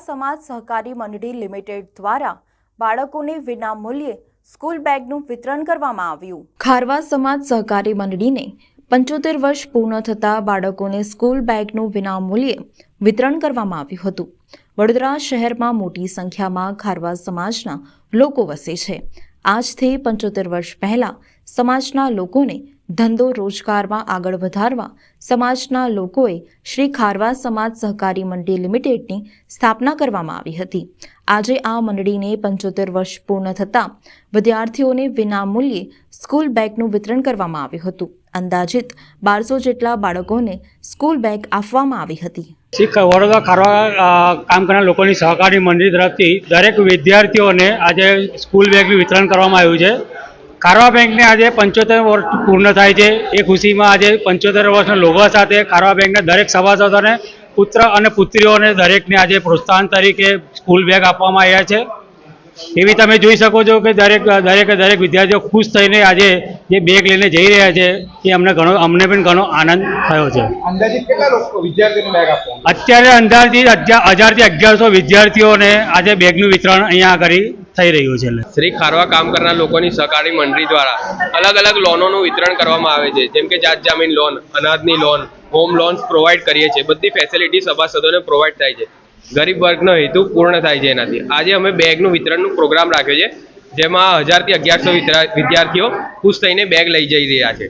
સમાજ સહકારી મંડળી લિમિટેડ દ્વારા બાળકોને વિનામૂલ્યે સ્કૂલ બેગનું વિતરણ કરવામાં આવ્યું। ખારવા સમાજ સહકારી મંડળીને 75 વર્ષ પૂર્ણ થતા બાળકોને સ્કૂલ બેગનું વિનામૂલ્યે વિતરણ કરવામાં આવ્યું હતું। વડોદરા શહેરમાં મોટી સંખ્યામાં ખારવા સમાજના લોકો વસે છે। આજથી 75 વર્ષ પહેલા સમાજના લોકોને ધંધો રોજગારમાં આગળ વધારવા સમાજના લોકોએ શ્રી ખારવા સમાજ સહકારી મંડળી લિમિટેડની સ્થાપના કરવામાં આવી હતી। આજે આ મંડળીને 75 વર્ષ પૂર્ણ થતાં વિદ્યાર્થીઓને વિનામૂલ્યે સ્કૂલ બેગનું વિતરણ કરવામાં આવ્યું હતું। અંદાજિત 1200 જેટલા બાળકોને સ્કૂલ બેગ આપવામાં આવી હતી। શ્રી વડોદરા ખારવા કામ કરનાર લોકોની સહકારી મંડળી તરફથી દરેક વિદ્યાર્થીઓને આજે સ્કૂલ બેગનું વિતરણ કરવામાં આવ્યું છે। ખારવા બેંકને આજે 75 વર્ષ પૂર્ણ થાય છે। એ ખુશીમાં આજે 75 વર્ષના લોગો સાથે ખારવા બેંકના દરેક સભાસદોને પુત્ર અને પુત્રીઓને દરેકને આજે પ્રોત્સાહન તરીકે સ્કૂલ બેગ આપવામાં આવ્યા છે। એવી તમે જોઈ શકો છો કે દરેક વિદ્યાર્થીઓ ખુશ થઈને આજે જે બેગ લઈને જઈ રહ્યા છે એ અમને પણ ઘણો આનંદ થયો છે। અંદાજિત કેટલા લોકો વિદ્યાર્થીઓને બેગ આપવામાં? અત્યારે અંદાજિત 1000 થી 1100 વિદ્યાર્થીઓને આજે બેગનું વિતરણ અહીંયા કરી થઈ રહ્યું છે। શ્રી ખારવા કામ કરનાર લોકોની સહકારી મંડળી દ્વારા અલગ અલગ લોનોનું વિતરણ કરવામાં આવે છે, જેમ કે જાત જામીન લોન, અનાજની લોન, હોમ લોન્સ પ્રોવાઈડ કરીએ છીએ। બધી ફેસિલિટી સભાસદોને પ્રોવાઈડ થાય છે। ગરીબ વર્ગનો હેતુ પૂર્ણ થાય છે એનાથી। આજે અમે બેગનું વિતરણનું પ્રોગ્રામ રાખ્યો છે, જેમાં 1000 થી 1100 વિદ્યાર્થીઓ ખુશ થઈને બેગ લઈ જઈ રહ્યા છે।